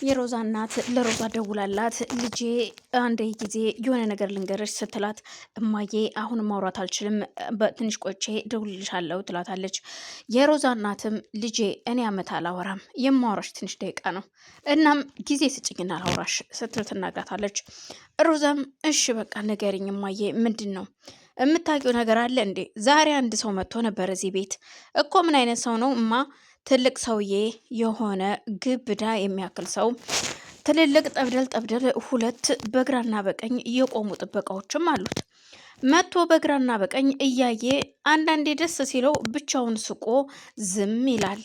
የሮዛ እናት ለሮዛ ደውላላት ልጄ አንድ ጊዜ የሆነ ነገር ልንገርሽ ስትላት እማዬ አሁን ማውራት አልችልም በትንሽ ቆይቼ ደውልልሻለሁ ትላታለች። የሮዛ እናትም ልጄ እኔ አመት አላወራም የማወራሽ ትንሽ ደቂቃ ነው እናም ጊዜ ስጭኝና ላውራሽ ስትል ትናግራታለች። ሮዛም እሺ በቃ ንገሪኝ እማዬ ምንድን ነው የምታውቂው ነገር አለ እንዴ? ዛሬ አንድ ሰው መጥቶ ነበር እዚህ ቤት እኮ ምን አይነት ሰው ነው እማ? ትልቅ ሰውዬ የሆነ ግብዳ የሚያክል ሰው ትልልቅ ጠብደል ጠብደል ሁለት በግራና በቀኝ የቆሙ ጥበቃዎችም አሉት። መጥቶ በግራና በቀኝ እያየ አንዳንዴ ደስ ሲለው ብቻውን ስቆ ዝም ይላል።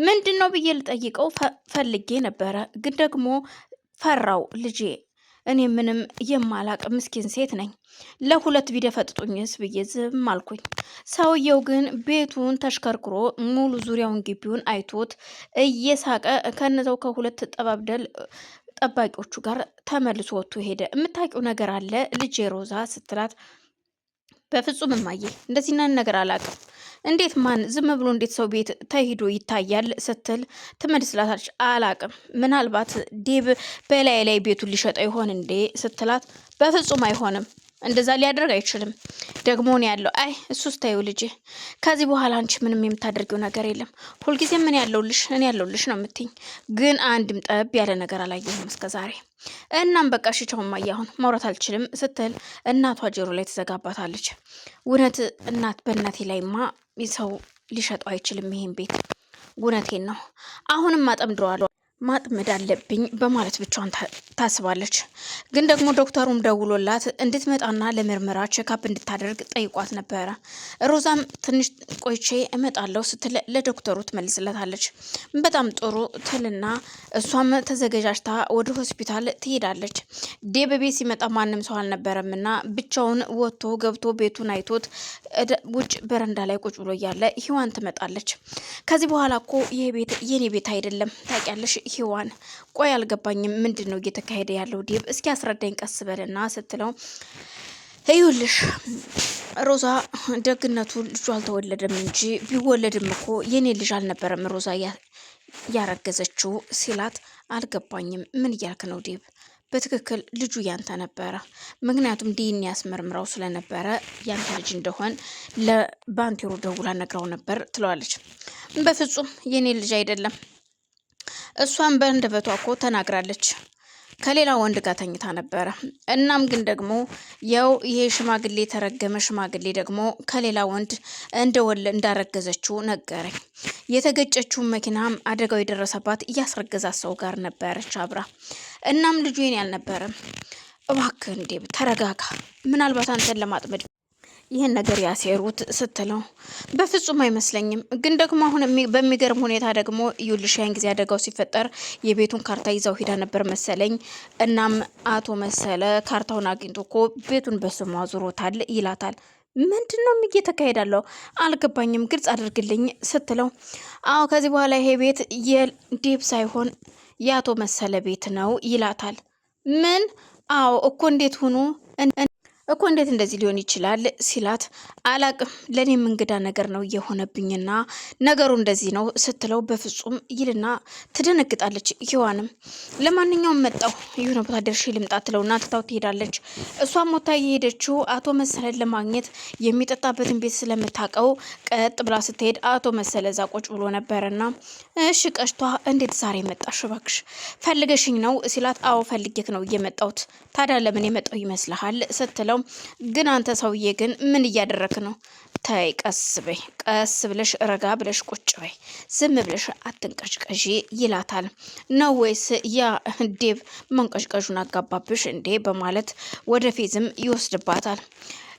ምንድን ነው ብዬ ልጠይቀው ፈልጌ ነበረ፣ ግን ደግሞ ፈራው ልጄ እኔ ምንም የማላቅ ምስኪን ሴት ነኝ። ለሁለት ቢደፈጥጡኝስ ብዬ ዝም አልኩኝ። ሰውየው ግን ቤቱን ተሽከርክሮ ሙሉ ዙሪያውን ግቢውን አይቶት እየሳቀ ከነዛው ከሁለት ጠባብደል ጠባቂዎቹ ጋር ተመልሶ ወጥቶ ሄደ። የምታውቂው ነገር አለ ልጄ ሮዛ ስትላት፣ በፍጹም እማዬ እንደዚህ ነገር አላውቅም። እንዴት ማን ዝም ብሎ እንዴት ሰው ቤት ተሂዶ ይታያል ስትል ትመልስላታለች። አላቅም ምናልባት ዴብ በላይ ላይ ቤቱን ሊሸጠው ይሆን እንዴ ስትላት፣ በፍጹም አይሆንም እንደዛ ሊያደርግ አይችልም። ደግሞ ነው ያለው። አይ እሱስ ታዩ ልጅ ከዚህ በኋላ አንቺ ምንም የምታደርጊው ነገር የለም። ሁልጊዜ ምን ያለውልሽ እኔ ያለውልሽ ነው የምትይኝ። ግን አንድም ጠብ ያለ ነገር አላየሁም እስከዛሬ። እናም በቃ ሽቻው እማዬ አሁን ማውራት አልችልም ስትል እናቷ ጆሮ ላይ ትዘጋባታለች። እውነት እናት በእናቴ ላይማ ሰው ሊሸጠው አይችልም ይሄን ቤት። እውነቴን ነው። አሁንም አጠምድረዋለሁ ማጥመድ አለብኝ በማለት ብቻዋን ታስባለች። ግን ደግሞ ዶክተሩም ደውሎላት እንድትመጣና ለምርመራ ቼክአፕ እንድታደርግ ጠይቋት ነበረ። ሮዛም ትንሽ ቆይቼ እመጣለሁ ስትል ለዶክተሩ ትመልስለታለች። በጣም ጥሩ ትልና እሷም ተዘገጃጅታ ወደ ሆስፒታል ትሄዳለች። ዴብ ቤት ሲመጣ ማንም ሰው አልነበረምና ብቻውን ወጥቶ ገብቶ ቤቱን አይቶት ውጭ በረንዳ ላይ ቁጭ ብሎ እያለ ሂዋን ትመጣለች። ከዚህ በኋላ እኮ ይሄ ቤት የኔ ቤት አይደለም ታውቂያለሽ ሂዋን፣ ቆይ አልገባኝም፣ ምንድን ነው እየተካሄደ ያለው ዴብ እስኪ አስረዳኝ ቀስ በልና ስትለው፣ እዩልሽ ሮዛ ደግነቱ ልጁ አልተወለደም እንጂ ቢወለድም እኮ የኔ ልጅ አልነበረም ሮዛ ያረገዘችው ሲላት፣ አልገባኝም ምን እያልክ ነው ዴብ? በትክክል ልጁ ያንተ ነበረ። ምክንያቱም ዲኤንኤ ያስመርምረው ስለነበረ ያንተ ልጅ እንደሆን ለባንቴሮ ደውላ ነግራው ነበር ትለዋለች። በፍጹም የኔ ልጅ አይደለም። እሷን በአንደበቷ እኮ ተናግራለች። ከሌላ ወንድ ጋር ተኝታ ነበረ። እናም ግን ደግሞ ያው ይሄ ሽማግሌ የተረገመ ሽማግሌ ደግሞ ከሌላ ወንድ እንዳረገዘችው ነገረኝ። የተገጨችውን መኪናም አደጋው የደረሰባት እያስረገዛት ሰው ጋር ነበረች አብራ። እናም ልጁ የኔ አልነበረም። እባክህ እንዴ ተረጋጋ፣ ምናልባት አንተን ለማጥመድ ይህን ነገር ያሴሩት ስትለው፣ በፍጹም አይመስለኝም። ግን ደግሞ አሁን በሚገርም ሁኔታ ደግሞ ይኸውልሽ ያን ጊዜ አደጋው ሲፈጠር የቤቱን ካርታ ይዛው ሄዳ ነበር መሰለኝ። እናም አቶ መሰለ ካርታውን አግኝቶ እኮ ቤቱን በስሙ አዙሮታል ይላታል። ምንድን ነው እየተካሄዳለው? አልገባኝም፣ ግልጽ አድርግልኝ ስትለው፣ አዎ ከዚህ በኋላ ይሄ ቤት የዴብ ሳይሆን የአቶ መሰለ ቤት ነው ይላታል። ምን? አዎ እኮ እንዴት ሆኖ እኮ እንዴት እንደዚህ ሊሆን ይችላል ሲላት፣ አላቅም ለኔም እንግዳ ነገር ነው እየሆነብኝና ነገሩ እንደዚህ ነው ስትለው፣ በፍጹም ይልና ትደነግጣለች። ሂዋንም ለማንኛውም መጣው የሆነ ቦታ ደርሼ ልምጣ ትለውና ትታው ትሄዳለች። እሷም ሞታ የሄደችው አቶ መሰለን ለማግኘት የሚጠጣበትን ቤት ስለምታውቀው ቀጥ ብላ ስትሄድ አቶ መሰለ እዛ ቁጭ ብሎ ነበርና፣ እሺ ቀሽቷ እንዴት ዛሬ መጣሽ እባክሽ ፈልገሽኝ ነው ሲላት፣ አዎ ፈልጌክ ነው እየመጣሁት። ታዲያ ለምን የመጣው ይመስልሃል ስትለው፣ ግን አንተ ሰውዬ ግን ምን እያደረክ ነው? ታይ ቀስ በይ፣ ቀስ ብለሽ ረጋ ብለሽ ቁጭ በይ፣ ዝም ብለሽ አትንቀሽቀዢ ይላታል። ነው ወይስ ያ ዴብ መንቀሽቀዡን አጋባብሽ እንዴ በማለት ወደፊትም ይወስድባታል።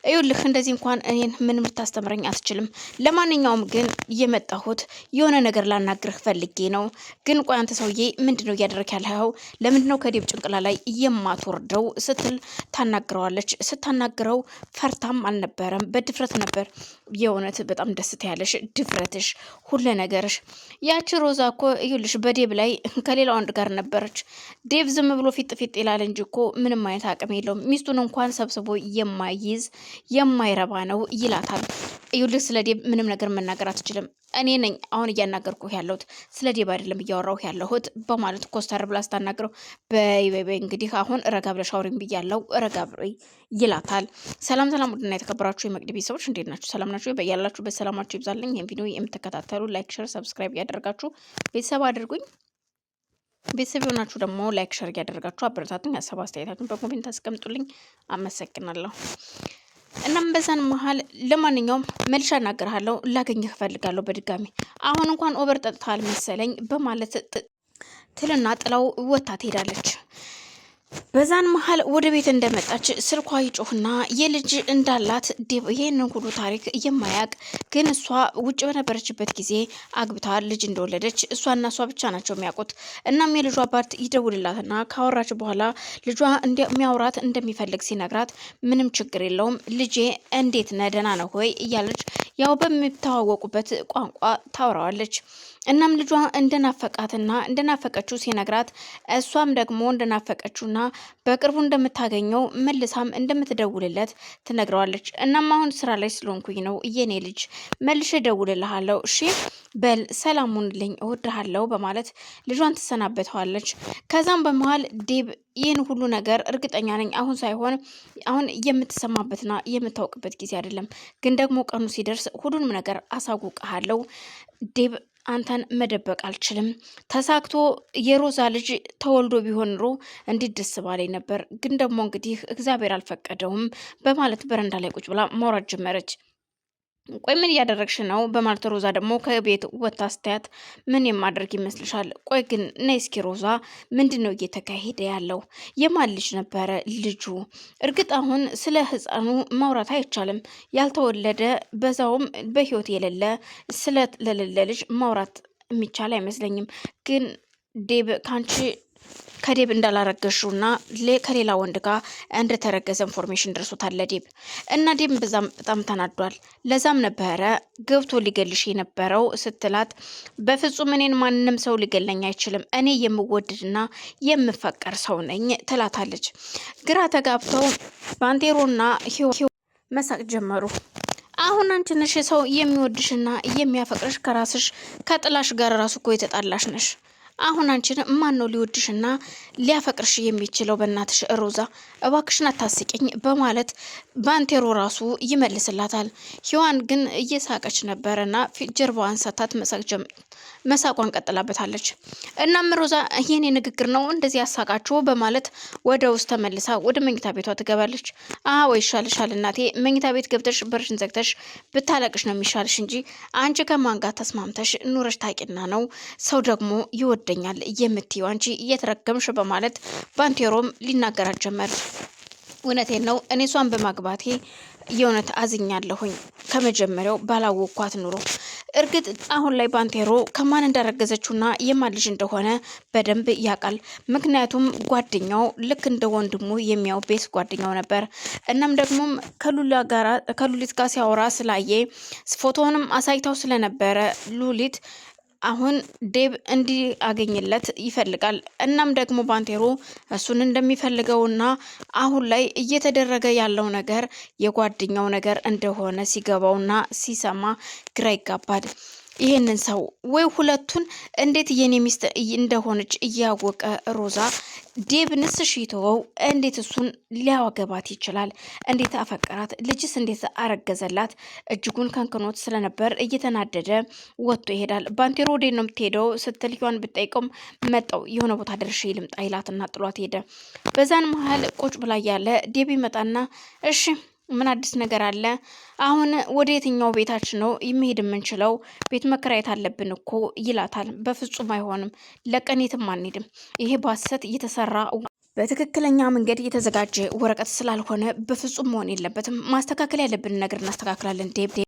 ይኸውልህ እንደዚህ እንኳን እኔን ምንም ልታስተምረኝ አትችልም። ለማንኛውም ግን የመጣሁት የሆነ ነገር ላናግርህ ፈልጌ ነው። ግን ቆይ አንተ ሰውዬ ምንድነው እያደረክ ያለኸው? ለምንድነው ከዴብ ጭንቅላ ላይ የማትወርደው ስትል ታናግረዋለች። ስታናግረው ፈርታም አልነበረም፣ በድፍረት ነበር። የእውነት በጣም ደስታ ያለሽ ድፍረትሽ፣ ሁሉ ነገርሽ። ያቺ ሮዛ እኮ ይኸውልሽ በዴብ ላይ ከሌላ ወንድ ጋር ነበረች። ዴብ ዝም ብሎ ፊት ፊት ይላል እንጂ እኮ ምንም አይነት አቅም የለውም። ሚስቱን እንኳን ሰብስቦ የማይይዝ የማይረባ ነው ይላታል። ይኸውልህ ስለ ዴብ ምንም ነገር መናገር አትችልም። እኔ ነኝ አሁን እያናገርኩህ ያለሁት ስለ ዴብ አይደለም እያወራሁህ ያለሁት በማለት ኮስተር ብላ ስታናግረው በይ እንግዲህ አሁን ረጋ ብለሽ አውሪኝ ብያለሁ ረጋ ብለሽ ይላታል። ሰላም ሰላም፣ ውድና የተከበራችሁ የመቅዲ ቤተሰቦች እንዴት ናችሁ? ሰላም ናችሁ? በያላችሁበት ሰላማችሁ ይብዛልኝ። ይህን ቪዲዮ የምትከታተሉ ላይክ፣ ሸር፣ ሰብስክራይብ እያደረጋችሁ ቤተሰብ አድርጉኝ። ቤተሰብ የሆናችሁ ደግሞ ላይክ ሸር እያደረጋችሁ አበረታቱኝ። ሀሳብ አስተያየታችሁን በኮሜንት አስቀምጡልኝ። አመሰግናለሁ። እናም በዛን መሀል ለማንኛውም መልሻ እናገርሃለሁ፣ ላገኝህ እፈልጋለሁ በድጋሚ አሁን እንኳን ኦቨር ጠጥተሃል መሰለኝ በማለት ትልና ጥላው ወታ ትሄዳለች። በዛን መሀል ወደ ቤት እንደመጣች ስልኳ ይጮህና የልጅ እንዳላት ዴብ ይህንን ሁሉ ታሪክ የማያውቅ ግን እሷ ውጭ በነበረችበት ጊዜ አግብታ ልጅ እንደወለደች እሷና እሷ ብቻ ናቸው የሚያውቁት። እናም የልጇ አባት ይደውልላትና ካወራች በኋላ ልጇ የሚያወራት እንደሚፈልግ ሲነግራት ምንም ችግር የለውም ልጄ እንዴት ነህ ደህና ነው ሆይ እያለች ያው በሚተዋወቁበት ቋንቋ ታወራዋለች። እናም ልጇ እንደናፈቃትና እንደናፈቀችው ሲነግራት እሷም ደግሞ እንደናፈቀችውና በቅርቡ እንደምታገኘው መልሳም እንደምትደውልለት ትነግረዋለች። እናም አሁን ስራ ላይ ስለሆንኩኝ ነው የኔ ልጅ መልሼ እደውልልሃለሁ እሺ በል ሰላሙንልኝ እወድሃለሁ በማለት ልጇን ትሰናበተዋለች። ከዛም በመሀል ዴብ ይህን ሁሉ ነገር እርግጠኛ ነኝ አሁን ሳይሆን አሁን የምትሰማበትና የምታውቅበት ጊዜ አይደለም፣ ግን ደግሞ ቀኑ ሲደርስ ሁሉንም ነገር አሳውቅሃለሁ ዴብ አንተን መደበቅ አልችልም። ተሳክቶ የሮዛ ልጅ ተወልዶ ቢሆን ኑሮ እንዴት ደስ ባለኝ ነበር፣ ግን ደግሞ እንግዲህ እግዚአብሔር አልፈቀደውም በማለት በረንዳ ላይ ቁጭ ብላ ማውራት ጀመረች። ቆይ ምን እያደረግሽ ነው በማለት ሮዛ ደግሞ ከቤት ወጥታ ስታያት ምን የማደርግ ይመስልሻል? ቆይ ግን ነይ እስኪ ሮዛ ምንድን ነው እየተካሄደ ያለው? የማን ልጅ ነበረ ልጁ? እርግጥ አሁን ስለ ህፃኑ ማውራት አይቻልም፣ ያልተወለደ በዛውም በህይወት የሌለ ስለሌለ ልጅ ማውራት የሚቻል አይመስለኝም። ግን ዴብ ካንቺ ከዴብ እንዳላረገሹና ከሌላ ወንድ ጋር እንደተረገዘ ኢንፎርሜሽን ደርሶታል ለዴብ እና ዴብ በጣም ተናዷል። ለዛም ነበረ ገብቶ ሊገልሽ የነበረው ስትላት በፍጹም እኔን ማንም ሰው ሊገለኝ አይችልም፣ እኔ የምወድድና የምፈቀር ሰው ነኝ ትላታለች። ግራ ተጋብተው ባንቴሮና መሳቅ ጀመሩ። አሁን አንቺ ነሽ ሰው የሚወድሽና የሚያፈቅርሽ ከራስሽ ከጥላሽ ጋር ራሱ እኮ የተጣላሽ ነሽ። አሁን አንቺን ማን ነው ሊወድሽና ሊያፈቅርሽ የሚችለው? በእናትሽ ሮዛ እባክሽን አታስቂኝ በማለት ባንቴሮ ራሱ ይመልስላታል። ሂዋን ግን እየሳቀች ነበረና ጀርባዋን ሰታት መሳቋን ቀጥላበታለች። እናም ሮዛ የኔ ንግግር ነው እንደዚህ ያሳቃችሁ በማለት ወደ ውስጥ ተመልሳ ወደ መኝታ ቤቷ ትገባለች። አዎ ይሻልሻል እናቴ፣ መኝታ ቤት ገብተሽ በርሽን ዘግተሽ ብታለቅሽ ነው የሚሻልሽ እንጂ አንቺ ከማን ጋር ተስማምተሽ ኑረሽ ታቂና ነው ሰው ደግሞ ይወደኛል የምትይው አንቺ እየተረገምሽ በማለት ባንቴሮም ሊናገራት ጀመር። እውነቴን ነው እኔ እሷን በማግባቴ የእውነት አዝኛለሁኝ ከመጀመሪያው ባላወኳት ኑሮ። እርግጥ አሁን ላይ ባንቴሮ ከማን እንዳረገዘችውና የማን ልጅ እንደሆነ በደንብ ያውቃል። ምክንያቱም ጓደኛው ልክ እንደ ወንድሙ የሚያው ቤት ጓደኛው ነበር። እናም ደግሞ ከሉሊት ጋር ሲያወራ ስላየ ፎቶውንም አሳይታው ስለነበረ ሉሊት አሁን ዴብ እንዲያገኝለት ይፈልጋል። እናም ደግሞ ባንቴሮ እሱን እንደሚፈልገውና አሁን ላይ እየተደረገ ያለው ነገር የጓደኛው ነገር እንደሆነ ሲገባውና ሲሰማ ግራ ይጋባል። ይህንን ሰው ወይ ሁለቱን እንዴት የኔ ሚስት እንደሆነች እያወቀ ሮዛ ዴብንስ ሽተወው እንዴት እሱን ሊያወገባት ይችላል? እንዴት አፈቀራት? ልጅስ እንዴት አረገዘላት? እጅጉን ከንክኖት ስለነበር እየተናደደ ወጥቶ ይሄዳል። ባንቴሮ ወዴት ነው የምትሄደው ስትል ሂዋን ብትጠይቀውም መጣው የሆነ ቦታ ደርሼ ልምጣ ይላትና ጥሏት ሄደ። በዛን መሀል ቁጭ ብላ ያለ ዴብ ይመጣና እሺ ምን አዲስ ነገር አለ? አሁን ወደ የትኛው ቤታችን ነው መሄድ የምንችለው? ቤት መከራየት አለብን እኮ ይላታል። በፍጹም አይሆንም፣ ለቀኔትም አንሄድም። ይሄ በሐሰት እየተሰራ በትክክለኛ መንገድ የተዘጋጀ ወረቀት ስላልሆነ በፍጹም መሆን የለበትም። ማስተካከል ያለብን ነገር እናስተካክላለን ዴብ